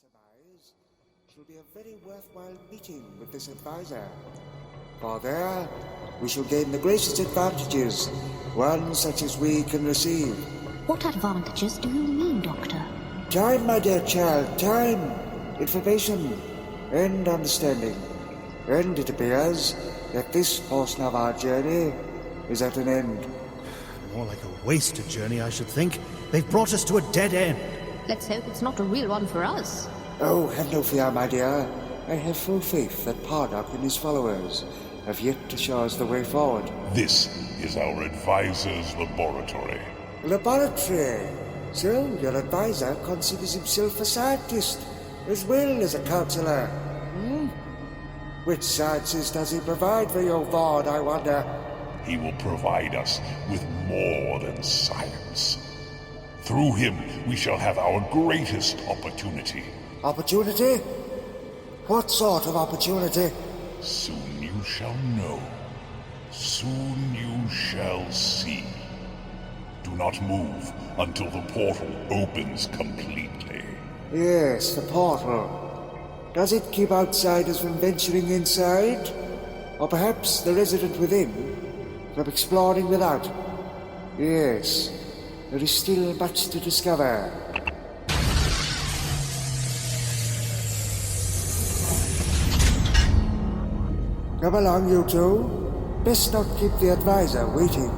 surmise, it will be a very worthwhile meeting with this advisor. For there, we shall gain the greatest advantages, one such as we can receive. What advantages do you mean, Doctor? Time, my dear child, time, information, and understanding. And it appears that this portion of our journey is at an end. More like a wasted journey, I should think. They've brought us to a dead end. Let's hope it's not a real one for us. Oh, have no fear, my dear. I have full faith that Pardok and his followers have yet to show us the way forward. This is our advisor's laboratory. Laboratory? So, your advisor considers himself a scientist, as well as a counselor. Which sciences does he provide for your Voord, I wonder? He will provide us with more than science. Through him, we shall have our greatest opportunity. Opportunity? What sort of opportunity? Soon you shall know. Soon you shall see. Do not move until the portal opens completely. Yes, the portal. Does it keep outsiders from venturing inside? Or perhaps the resident within from exploring without? Yes, there is still much to discover. Come along, you two. Best not keep the advisor waiting.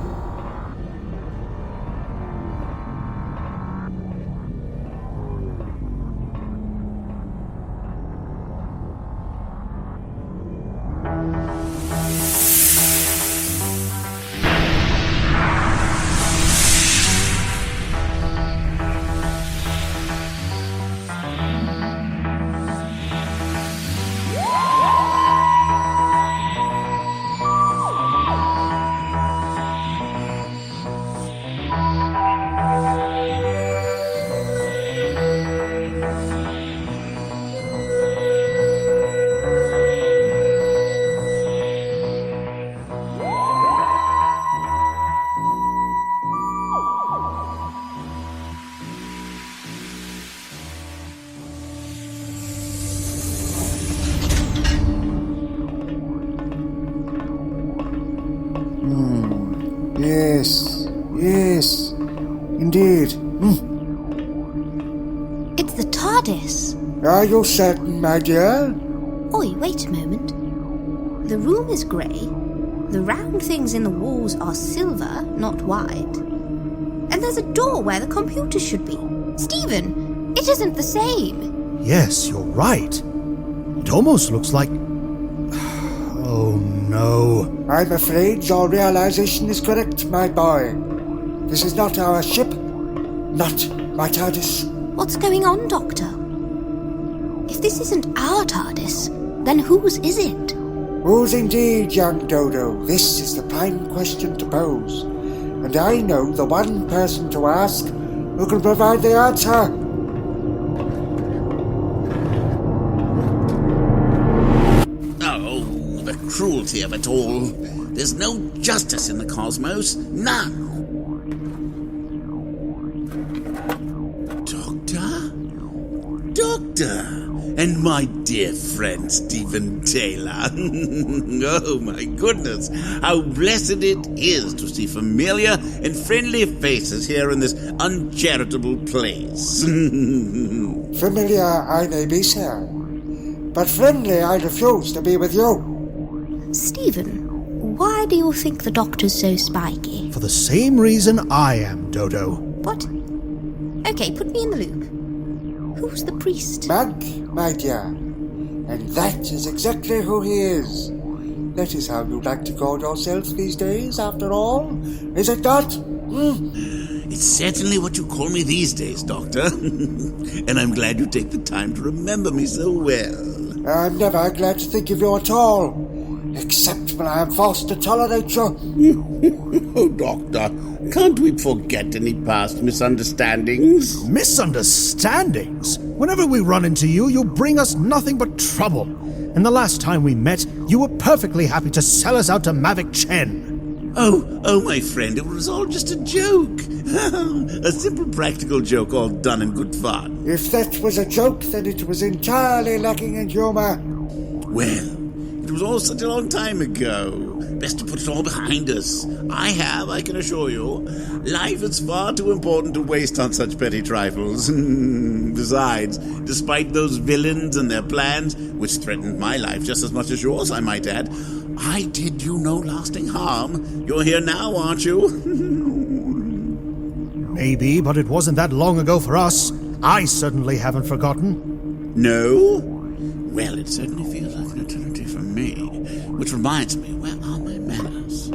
Yes, indeed. It's the TARDIS. Are you certain, my dear? Oi, wait a moment. The room is grey. The round things in the walls are silver, not white. And there's a door where the computer should be. Stephen, it isn't the same. Yes, you're right. It almost looks like... Oh, no. I'm afraid your realization is correct, my boy. This is not our ship. Not my TARDIS. What's going on, Doctor? If this isn't our TARDIS, then whose is it? Whose indeed, young Dodo? This is the prime question to pose. And I know the one person to ask who can provide the answer. Cruelty of it all. There's no justice in the cosmos. None. Doctor? And my dear friend Stephen Taylor. Oh my goodness, how blessed it is to see familiar and friendly faces here in this uncharitable place. Familiar I may be, sir. But friendly I refuse to be with you. Stephen, why do you think the Doctor's so spiky? For the same reason I am, Dodo. What? Okay, put me in the loop. Who's the priest? Monk, my dear. And that is exactly who he is. That is how you like to call yourself these days, after all, is it not? It's certainly what you call me these days, Doctor. And I'm glad you take the time to remember me so well. I'm never glad to think of you at all. Except when I am forced to tolerate you. Oh, Doctor, can't we forget any past misunderstandings? Misunderstandings? Whenever we run into you, you bring us nothing but trouble. And the last time we met, you were perfectly happy to sell us out to Mavic Chen. Oh, my friend, it was all just a joke. A simple practical joke all done in good fun. If that was a joke, then it was entirely lacking in humor. Well, it was all such a long time ago. Best to put it all behind us. I can assure you. Life is far too important to waste on such petty trifles. Besides, despite those villains and their plans, which threatened my life just as much as yours, I might add, I did you no lasting harm. You're here now, aren't you? Maybe, but it wasn't that long ago for us. I certainly haven't forgotten. No? Well, it certainly feels like an eternity for me. Which reminds me, where are my manners?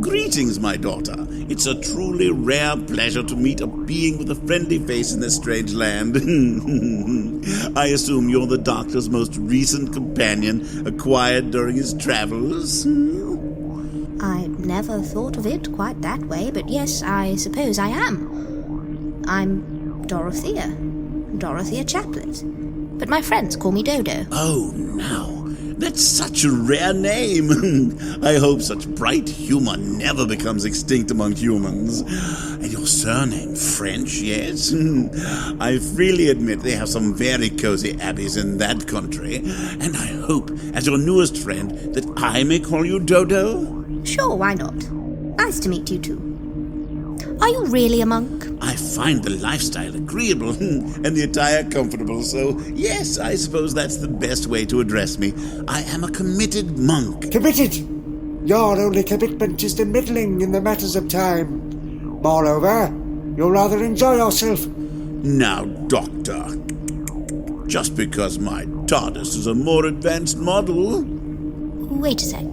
Greetings, my daughter. It's a truly rare pleasure to meet a being with a friendly face in this strange land. I assume you're the doctor's most recent companion, acquired during his travels? I never thought of it quite that way, but yes, I suppose I am. I'm Dorothea Chaplett, but my friends call me Dodo. Oh, now, that's such a rare name. I hope such bright humor never becomes extinct among humans. And your surname, French, yes? I freely admit they have some very cozy abbeys in that country, and I hope, as your newest friend, that I may call you Dodo? Sure, why not? Nice to meet you too. Are you really a monk? I find the lifestyle agreeable and the attire comfortable, so yes, I suppose that's the best way to address me. I am a committed monk. Committed? Your only commitment is to middling in the matters of time. Moreover, you'll rather enjoy yourself. Now, Doctor, just because my TARDIS is a more advanced model... Wait a sec.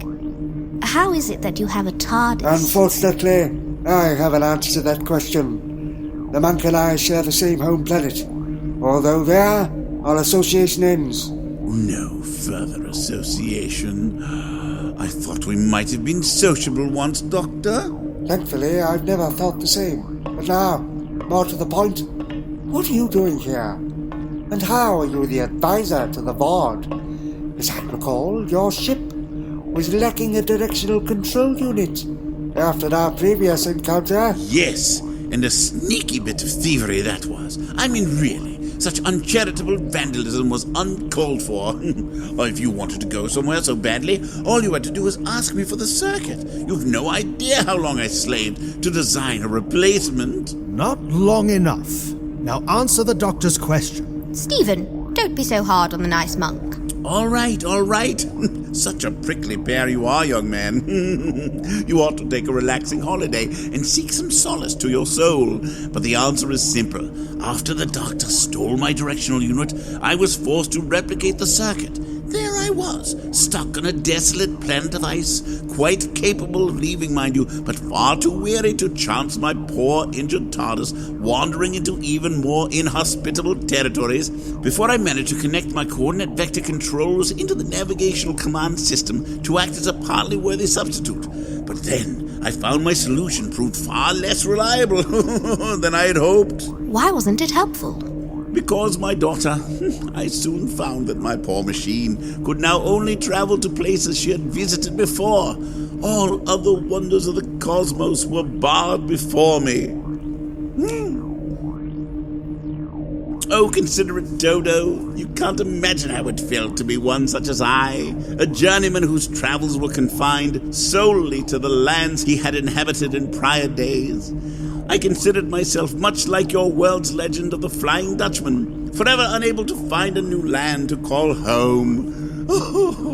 How is it that you have a TARDIS? Unfortunately, I have an answer to that question. The monk and I share the same home planet, although there our association ends. No further association. I thought we might have been sociable once, Doctor. Thankfully, I've never thought the same. But now, more to the point, what are you doing here? And how are you the advisor to the Voord? As I recall, your ship was lacking a directional control unit after our previous encounter. Yes, and a sneaky bit of thievery that was. I mean, really, such uncharitable vandalism was uncalled for. Or if you wanted to go somewhere so badly, all you had to do was ask me for the circuit. You've no idea how long I slaved to design a replacement. Not long enough. Now answer the doctor's question. Stephen, don't be so hard on the nice monk. All right. Such a prickly pear you are, young man. You ought to take a relaxing holiday and seek some solace to your soul. But the answer is simple. After the doctor stole my directional unit, I was forced to replicate the circuit. There I was, stuck on a desolate planet of ice, quite capable of leaving, mind you, but far too weary to chance my poor injured TARDIS wandering into even more inhospitable territories before I managed to connect my coordinate vector controllers into the navigational command system to act as a partly worthy substitute. But then I found my solution proved far less reliable than I had hoped. Why wasn't it helpful? Because, my daughter, I soon found that my poor machine could now only travel to places she had visited before. All other wonders of the cosmos were barred before me. Oh, considerate Dodo, you can't imagine how it felt to be one such as I, a journeyman whose travels were confined solely to the lands he had inhabited in prior days. I considered myself much like your world's legend of the Flying Dutchman, forever unable to find a new land to call home.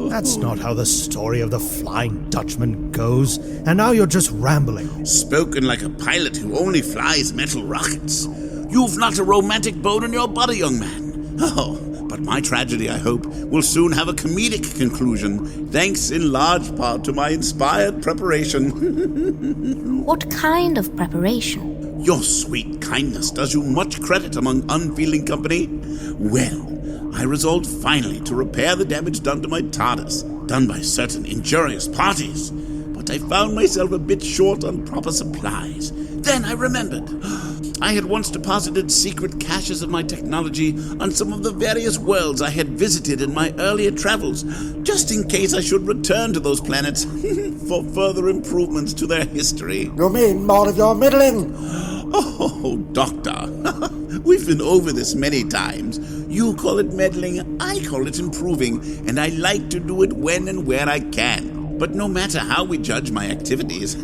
That's not how the story of the Flying Dutchman goes, and now you're just rambling. Spoken like a pilot who only flies metal rockets. You've not a romantic bone in your body, young man. Oh, but my tragedy, I hope, will soon have a comedic conclusion, thanks in large part to my inspired preparation. What kind of preparation? Your sweet kindness does you much credit among unfeeling company. Well, I resolved finally to repair the damage done to my TARDIS, done by certain injurious parties. But I found myself a bit short on proper supplies. Then I remembered. I had once deposited secret caches of my technology on some of the various worlds I had visited in my earlier travels, just in case I should return to those planets for further improvements to their history. You mean more of your middling? Oh, Doctor, we've been over this many times. You call it meddling, I call it improving, and I like to do it when and where I can. But no matter how we judge my activities,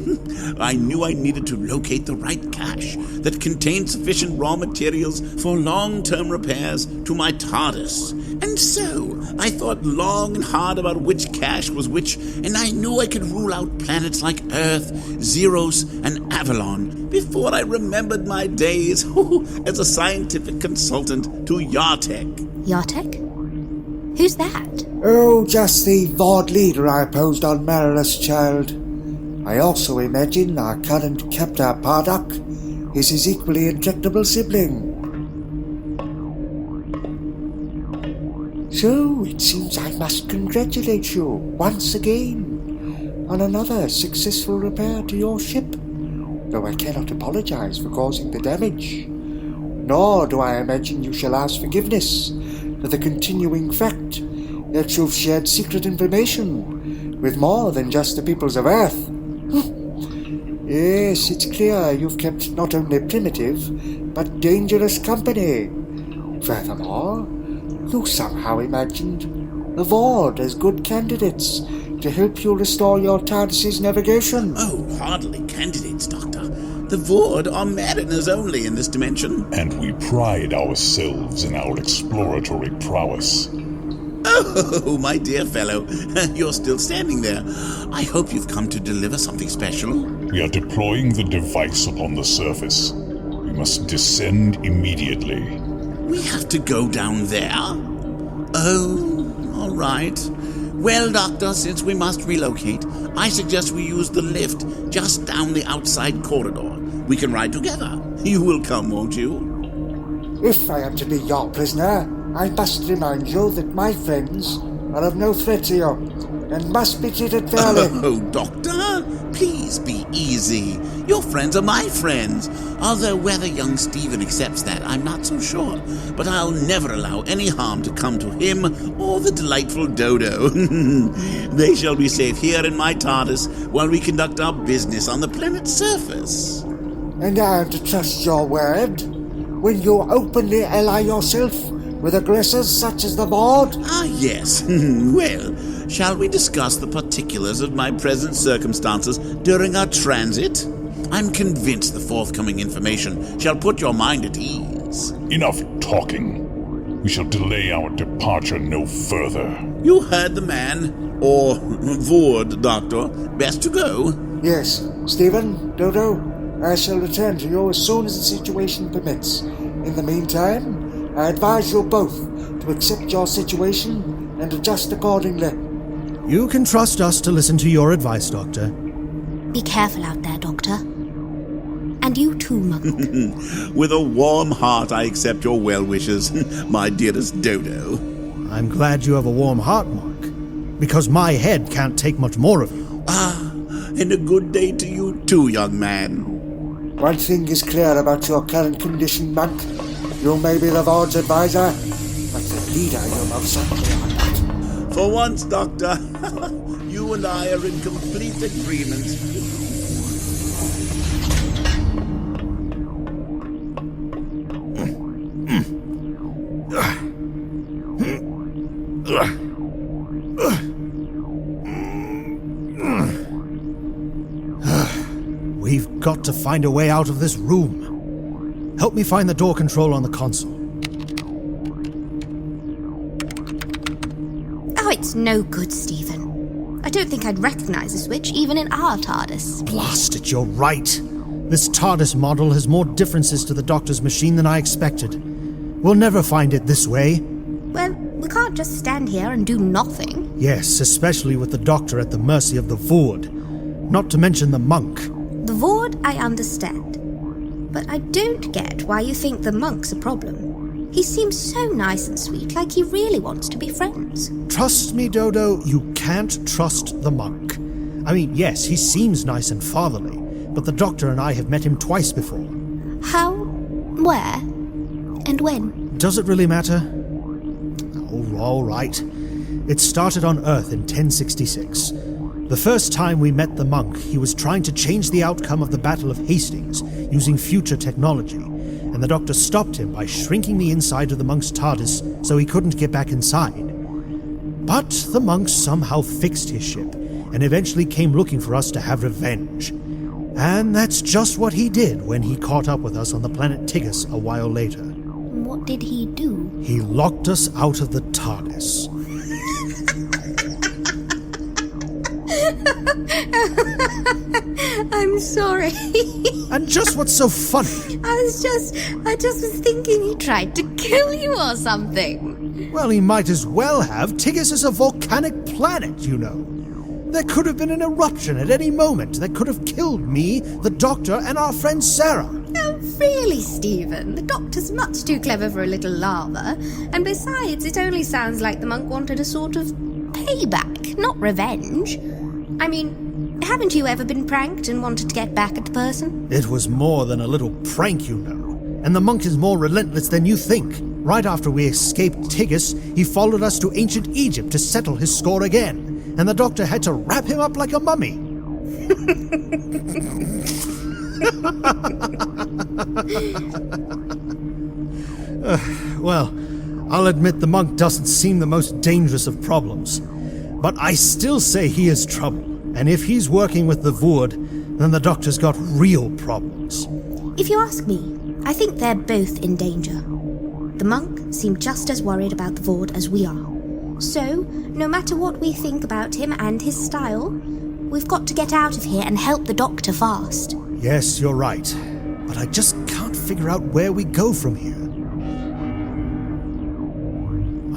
I knew I needed to locate the right cache that contained sufficient raw materials for long-term repairs to my TARDIS. And so, I thought long and hard about which cache was which, and I knew I could rule out planets like Earth, Zeros, and Avalon before I remembered my days as a scientific consultant to Yartek. Yartek? Who's that? Oh, just the Voord leader I opposed on Marilus, child. I also imagine our current captor Pardok is his equally intractable sibling. So, it seems I must congratulate you once again on another successful repair to your ship, though I cannot apologize for causing the damage. Nor do I imagine you shall ask forgiveness for the continuing fact that you've shared secret information with more than just the peoples of Earth. Yes, it's clear you've kept not only primitive, but dangerous company. Furthermore, you somehow imagined the Voord as good candidates to help you restore your TARDIS's navigation. Oh, hardly candidates, Doctor. The Voord are mariners only in this dimension. And we pride ourselves in our exploratory prowess. Oh, my dear fellow, you're still standing there. I hope you've come to deliver something special. We are deploying the device upon the surface. We must descend immediately. We have to go down there? Oh, all right. Well, Doctor, since we must relocate, I suggest we use the lift just down the outside corridor. We can ride together. You will come, won't you? If I am to be your prisoner, I must remind you that my friends are of no threat to you and must be treated fairly. Oh, Doctor, please be easy. Your friends are my friends. Although whether young Stephen accepts that, I'm not so sure. But I'll never allow any harm to come to him or the delightful Dodo. They shall be safe here in my TARDIS while we conduct our business on the planet's surface. And I am to trust your word when you openly ally yourself with aggressors such as the Voord? Ah, yes. Well, shall we discuss the particulars of my present circumstances during our transit? I'm convinced the forthcoming information shall put your mind at ease. Enough talking. We shall delay our departure no further. You heard the man. Or Voord, Doctor. Best to go. Yes. Stephen, Dodo, I shall return to you as soon as the situation permits. In the meantime, I advise you both to accept your situation and adjust accordingly. You can trust us to listen to your advice, Doctor. Be careful out there, Doctor. And you too, Monk. With a warm heart, I accept your well wishes, my dearest Dodo. I'm glad you have a warm heart, Mark, because my head can't take much more of you. Ah, and a good day to you too, young man. One thing is clear about your current condition, Monk. You may be the Voord's advisor, but the leader you most certainly are not. For once, Doctor, you and I are in complete agreement. We've got to find a way out of this room. Help me find the door control on the console. Oh, it's no good, Stephen. I don't think I'd recognize a switch even in our TARDIS. Blast it, you're right. This TARDIS model has more differences to the Doctor's machine than I expected. We'll never find it this way. Well, we can't just stand here and do nothing. Yes, especially with the Doctor at the mercy of the Voord. Not to mention the monk. The Voord, I understand. But I don't get why you think the monk's a problem. He seems so nice and sweet, like he really wants to be friends. Trust me, Dodo, you can't trust the monk. I mean, yes, he seems nice and fatherly, but the Doctor and I have met him twice before. How where? And when? Does it really matter? Oh, all right. It started on Earth in 1066. The first time we met the monk, he was trying to change the outcome of the Battle of Hastings using future technology, and the Doctor stopped him by shrinking the inside of the monk's TARDIS so he couldn't get back inside. But the monk somehow fixed his ship, and eventually came looking for us to have revenge. And that's just what he did when he caught up with us on the planet Tigris a while later. What did he do? He locked us out of the TARDIS. I'm sorry. And just what's so funny? I just was thinking he tried to kill you or something. Well, he might as well have. Tigris is a volcanic planet, you know. There could have been an eruption at any moment that could have killed me, the Doctor, and our friend Sarah. Oh, really, Stephen? The Doctor's much too clever for a little lava. And besides, it only sounds like the monk wanted a sort of payback, not revenge. I mean, haven't you ever been pranked and wanted to get back at the person? It was more than a little prank, you know. And the monk is more relentless than you think. Right after we escaped Tigris, he followed us to ancient Egypt to settle his score again. And the Doctor had to wrap him up like a mummy. Well, I'll admit the monk doesn't seem the most dangerous of problems. But I still say he is trouble. And if he's working with the Voord, then the Doctor's got real problems. If you ask me, I think they're both in danger. The monk seemed just as worried about the Voord as we are. So, no matter what we think about him and his style, we've got to get out of here and help the Doctor fast. Yes, you're right. But I just can't figure out where we go from here.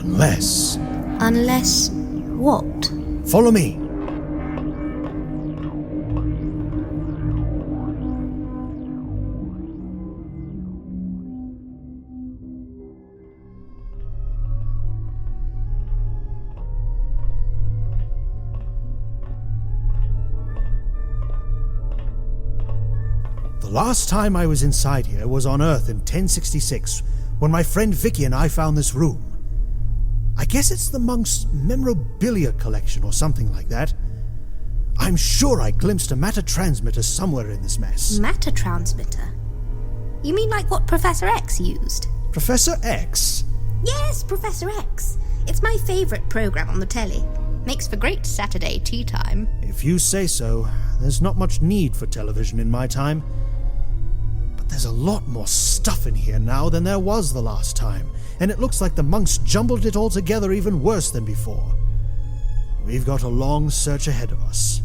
Unless... Unless what? Follow me. The last time I was inside here was on Earth in 1066, when my friend Vicky and I found this room. I guess it's the monk's memorabilia collection or something like that. I'm sure I glimpsed a matter transmitter somewhere in this mess. Matter transmitter? You mean like what Professor X used? Professor X? Yes, Professor X. It's my favourite programme on the telly. Makes for great Saturday tea time. If you say so. There's not much need for television in my time. But there's a lot more stuff in here now than there was the last time, and it looks like the monks jumbled it all together even worse than before. We've got a long search ahead of us.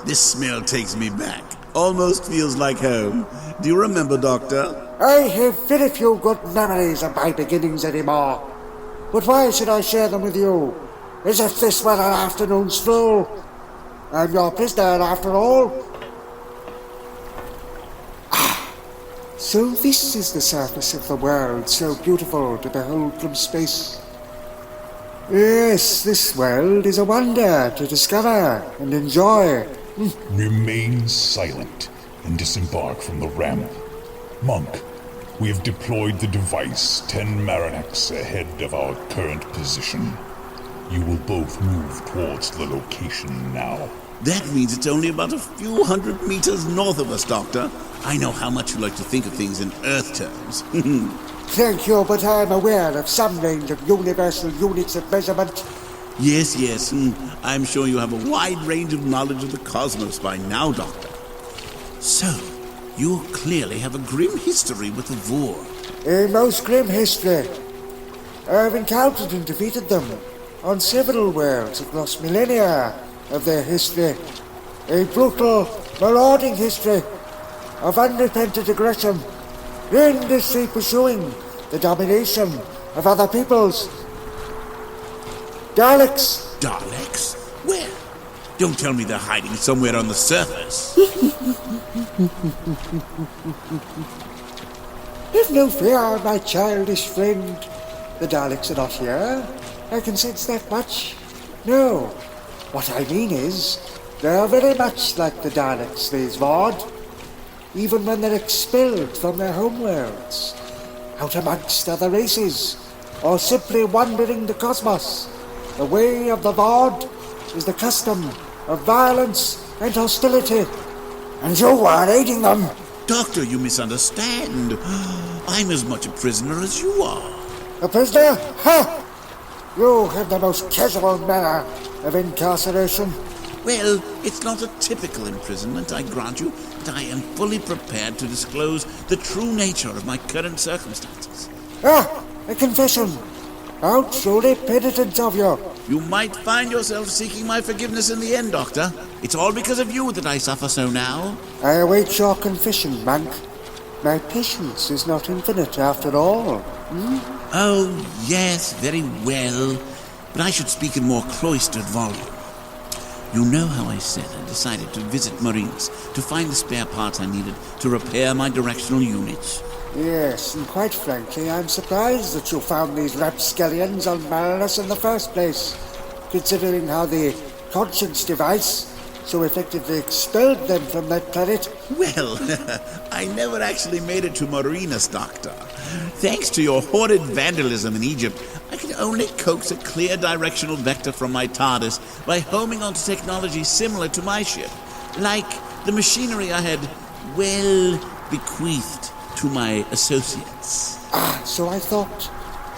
This smell takes me back. Almost feels like home. Do you remember, Doctor? I have very few good memories of my beginnings anymore. But why should I share them with you? As if this were an afternoon stroll. I'm your prisoner, after all. So this is the surface of the world, so beautiful to behold from space. Yes, this world is a wonder to discover and enjoy. Remain silent and disembark from the ramp. Monk, we have deployed the device 10 Maranax ahead of our current position. You will both move towards the location now. That means it's only about a few hundred meters north of us, Doctor. I know how much you like to think of things in Earth terms. Thank you, but I'm aware of some range of universal units of measurement. Yes. I'm sure you have a wide range of knowledge of the cosmos by now, Doctor. So, you clearly have a grim history with the Voord. A most grim history. I've encountered and defeated them on several worlds across millennia of their history. A brutal marauding history of unrepentant aggression, endlessly pursuing the domination of other peoples. Daleks! Daleks? Where? Don't tell me they're hiding somewhere on the surface. Have no fear, my childish friend. The Daleks are not here. I can sense that much. No, what I mean is, they are very much like the Daleks, these Voord. Even when they're expelled from their homeworlds, out amongst other races, or simply wandering the cosmos. The way of the Voord is the custom of violence and hostility, and you are aiding them. Doctor, you misunderstand. I'm as much a prisoner as you are. A prisoner? Ha! You have the most casual manner of incarceration. Well, it's not a typical imprisonment, I grant you, but I am fully prepared to disclose the true nature of my current circumstances. Ah, a confession. How truly penitent of you. You might find yourself seeking my forgiveness in the end, Doctor. It's all because of you that I suffer so now. I await your confession, monk. My patience is not infinite after all. Oh, yes, very well. But I should speak in more cloistered volume. You know how I said I decided to visit Marines to find the spare parts I needed to repair my directional units. Yes, and quite frankly, I'm surprised that you found these rapscallions on Marinus in the first place, considering how the conscience device so effectively expelled them from that planet. Well, I never actually made it to Marinus, Doctor. Thanks to your horrid vandalism in Egypt, I could only coax a clear directional vector from my TARDIS by homing onto technology similar to my ship, like the machinery I had, well, bequeathed to my associates. Ah, so I thought.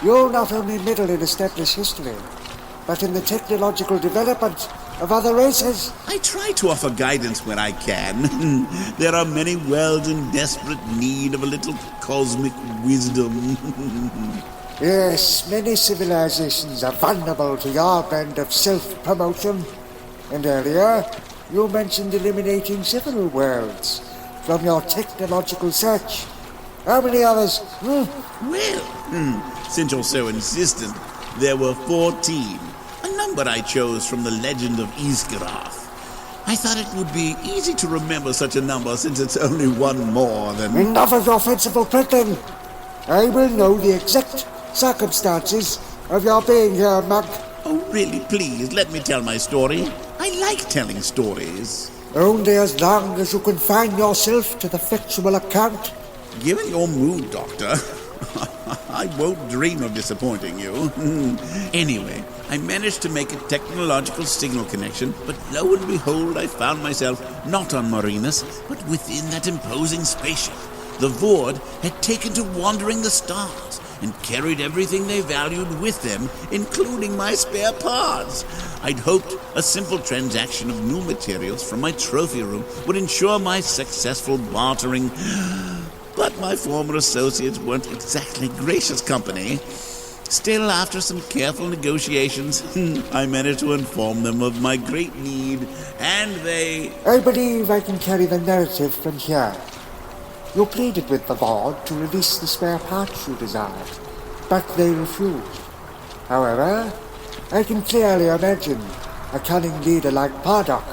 You'll not only meddle in established history, but in the technological development of other races. I try to offer guidance where I can. There are many worlds in desperate need of a little cosmic wisdom. Yes, many civilizations are vulnerable to your brand of self-promotion. And earlier, you mentioned eliminating several worlds from your technological search. How many others? Well, since you're so insistent, there were 14. A number I chose from the legend of Isgarath. I thought it would be easy to remember such a number since it's only one more than... Enough of your fanciful prattling. I will know the exact circumstances of your being here, monk. Oh, really, please, let me tell my story. I like telling stories. Only as long as you confine yourself to the factual account. Given your mood, Doctor, I won't dream of disappointing you. Anyway, I managed to make a technological signal connection, but lo and behold, I found myself not on Marinus, but within that imposing spaceship. The Voord had taken to wandering the stars and carried everything they valued with them, including my spare parts. I'd hoped a simple transaction of new materials from my trophy room would ensure my successful bartering. But my former associates weren't exactly gracious company. Still, after some careful negotiations, I managed to inform them of my great need, and they... I believe I can carry the narrative from here. You pleaded with the Voord to release the spare parts you desired, but they refused. However, I can clearly imagine a cunning leader like Pardok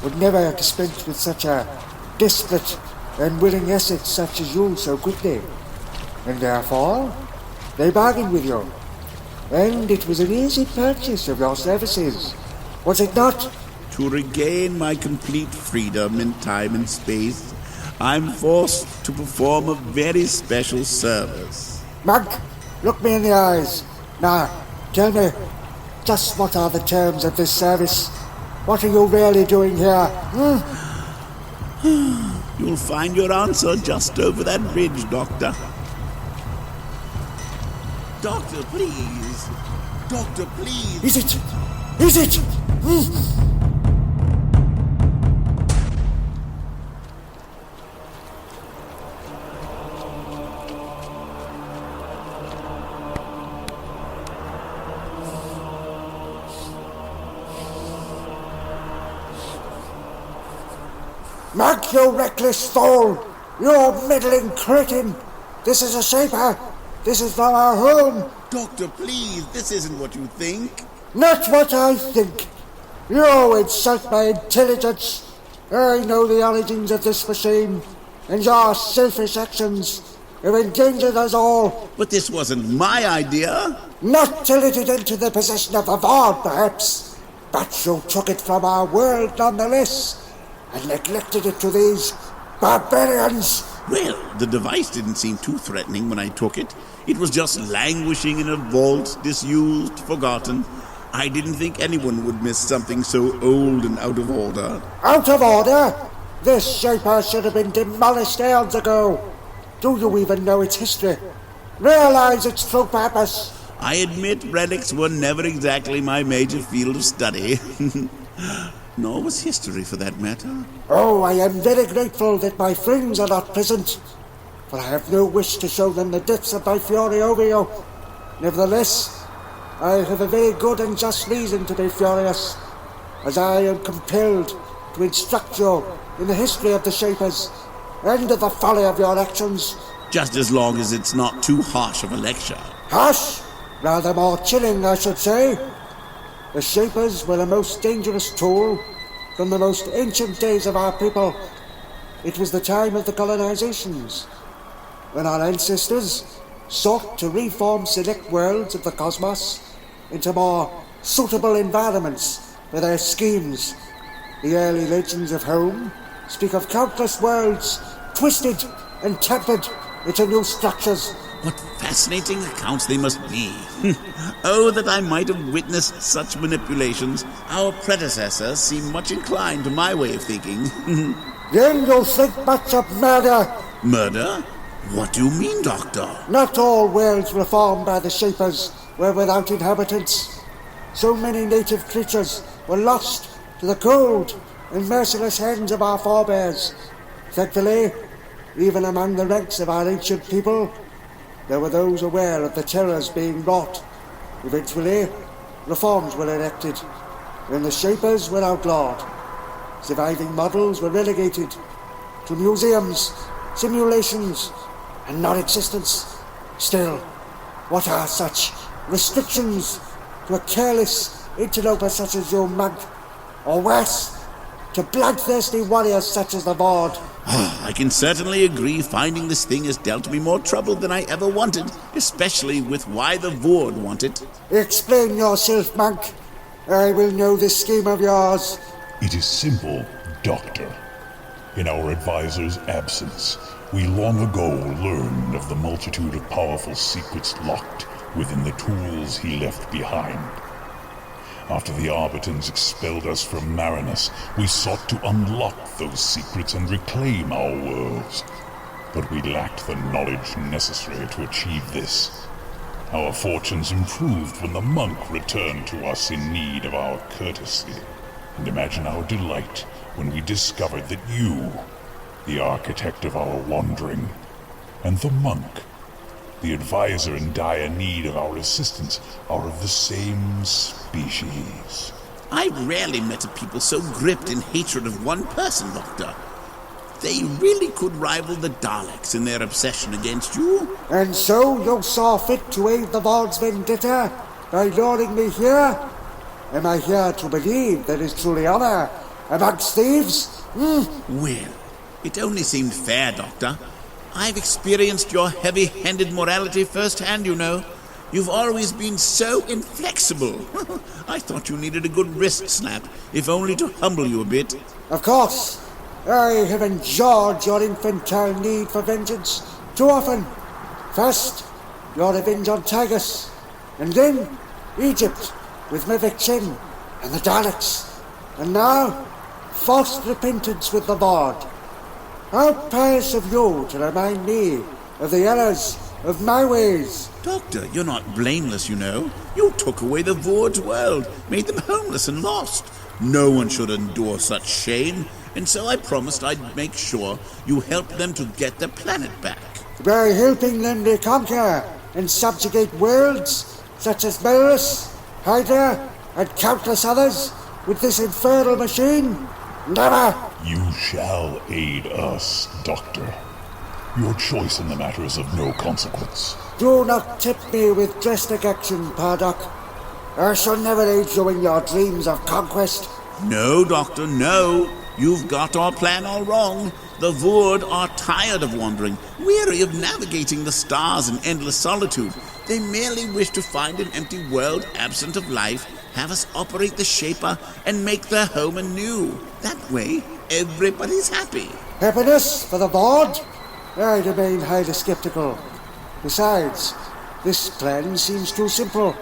would never dispense with such a desperate and willing asset such as you so quickly. And therefore, they bargained with you. And it was an easy purchase of your services, was it not? To regain my complete freedom in time and space, I'm forced to perform a very special service. Monk, look me in the eyes. Now, tell me, just what are the terms of this service? What are you really doing here? You'll find your answer just over that bridge, Doctor. Doctor, please. Doctor, please. Is it? Is it? Mag, you reckless fool! You meddling cretin! This is a Shaper! This is not our home! Doctor, please, this isn't what you think. Not what I think! You insult my intelligence! I know the origins of this machine, and your selfish actions have endangered us all. But this wasn't my idea. Not till it entered the possession of the Voord, perhaps. But you took it from our world nonetheless, and neglected it to these barbarians. Well, the device didn't seem too threatening when I took it. It was just languishing in a vault, disused, forgotten. I didn't think anyone would miss something so old and out of order. Out of order? This Shaper should have been demolished eons ago. Do you even know its history? Realize its true purpose? I admit relics were never exactly my major field of study. Nor was history, for that matter. Oh, I am very grateful that my friends are not present, for I have no wish to show them the depths of my fury over you. Nevertheless, I have a very good and just reason to be furious, as I am compelled to instruct you in the history of the Shapers and of the folly of your actions. Just as long as it's not too harsh of a lecture. Harsh? Rather more chilling, I should say. The Shapers were the most dangerous tool from the most ancient days of our people. It was the time of the colonizations, when our ancestors sought to reform select worlds of the cosmos into more suitable environments for their schemes. The early legends of home speak of countless worlds twisted and tempered into new structures. What fascinating accounts they must be. Oh, that I might have witnessed such manipulations. Our predecessors seem much inclined to my way of thinking. Then you'll think much of murder. Murder? What do you mean, Doctor? Not all worlds reformed by the Shapers were without inhabitants. So many native creatures were lost to the cold and merciless hands of our forebears. Thankfully, even among the ranks of our ancient people, there were those aware of the terrors being wrought. Eventually, reforms were enacted, and the Shapers were outlawed. Surviving models were relegated to museums, simulations, and non-existence. Still, what are such restrictions to a careless interloper such as you, Monk? Or worse, to bloodthirsty warriors such as the Voord? I can certainly agree finding this thing has dealt me more trouble than I ever wanted, especially with why the Voord want it. Explain yourself, Monk. I will know this scheme of yours. It is simple, Doctor. In our advisor's absence, we long ago learned of the multitude of powerful secrets locked within the tools he left behind. After the Arbitans expelled us from Marinus, we sought to unlock those secrets and reclaim our worlds. But we lacked the knowledge necessary to achieve this. Our fortunes improved when the monk returned to us in need of our courtesy. And imagine our delight when we discovered that you, the architect of our wandering, and the monk, the advisor in dire need of our assistance, are of the same species. I rarely met a people so gripped in hatred of one person, Doctor. They really could rival the Daleks in their obsession against you. And so you saw fit to aid the Voord's vendetta by luring me here? Am I here to believe there is truly honor amongst thieves? Well, it only seemed fair, Doctor. I've experienced your heavy-handed morality firsthand, you know. You've always been so inflexible. I thought you needed a good wrist slap, if only to humble you a bit. Of course. I have endured your infantile need for vengeance too often. First, your revenge on Tigris, and then Egypt with Maverick Chen and the Daleks, and now false repentance with the Voord. How pious of you to remind me of the errors of my ways. Doctor, you're not blameless, you know. You took away the Voord's world, made them homeless and lost. No one should endure such shame, and so I promised I'd make sure you helped them to get their planet back. By helping them reconquer and subjugate worlds such as Belus, Hydra, and countless others with this infernal machine? Never! You shall aid us, Doctor. Your choice in the matter is of no consequence. Do not tempt me with drastic action, Pardok. I shall never aid you in your dreams of conquest. No, Doctor, no. You've got our plan all wrong. The Voord are tired of wandering, weary of navigating the stars in endless solitude. They merely wish to find an empty world absent of life, have us operate the Shaper, and make their home anew. That way, everybody's happy. Happiness for the Voord? I remain highly skeptical. Besides, this plan seems too simple,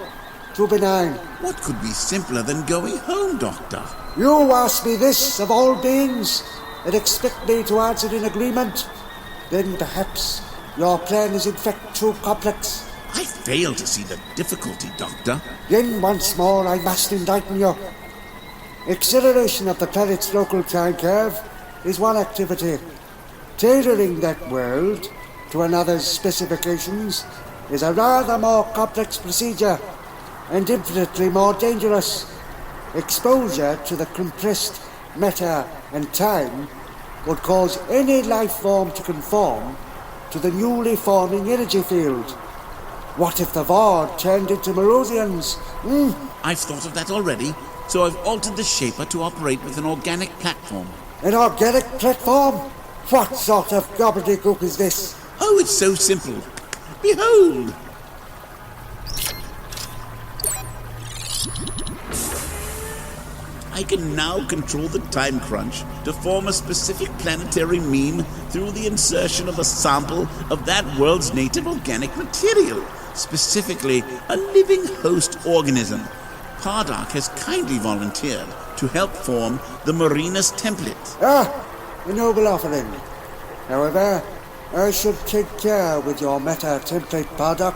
too benign. What could be simpler than going home, Doctor? You ask me this of all beings, and expect me to answer in agreement? Then perhaps your plan is in fact too complex. I fail to see the difficulty, Doctor. Then once more I must enlighten you. Acceleration of the planet's local time curve is one activity. Tailoring that world to another's specifications is a rather more complex procedure and infinitely more dangerous. Exposure to the compressed matter and time would cause any life form to conform to the newly forming energy field. What if the Voord turned into Marosians? I've thought of that already, so I've altered the Shaper to operate with an organic platform. An organic platform? What sort of gobbledygook is this? Oh, it's so simple. Behold! I can now control the time crunch to form a specific planetary meme through the insertion of a sample of that world's native organic material, specifically a living host organism. Pardok has kindly volunteered to help form the Marinus template. A noble offering. However, I should take care with your meta template, Pardok.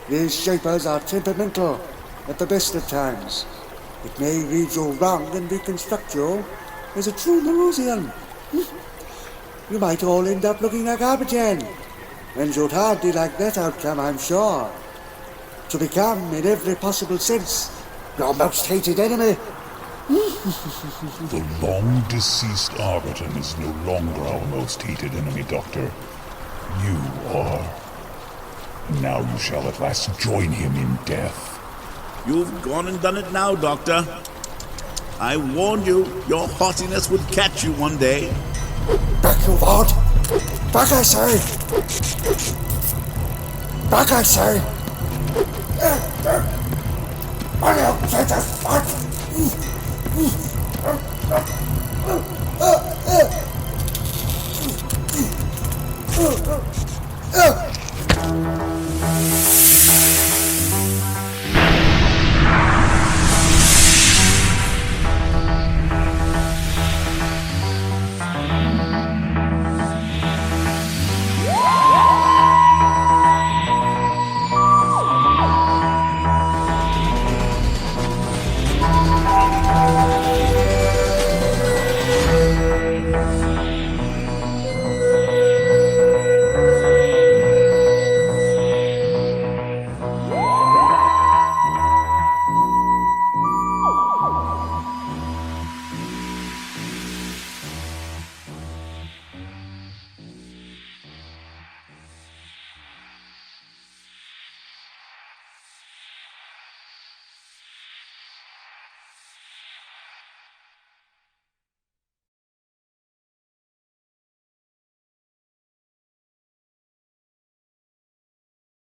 These Shapers are temperamental at the best of times. It may read you wrong and reconstruct you as a true Marosian. You might all end up looking like Arbitan, and you'd hardly like that outcome, I'm sure. To become, in every possible sense, your most hated enemy. The long-deceased Arbitan is no longer our most hated enemy, Doctor. You are. Now you shall at last join him in death. You've gone and done it now, Doctor. I warned you, your haughtiness would catch you one day. Back, you Voord! Back, I say! Back, I say! Are you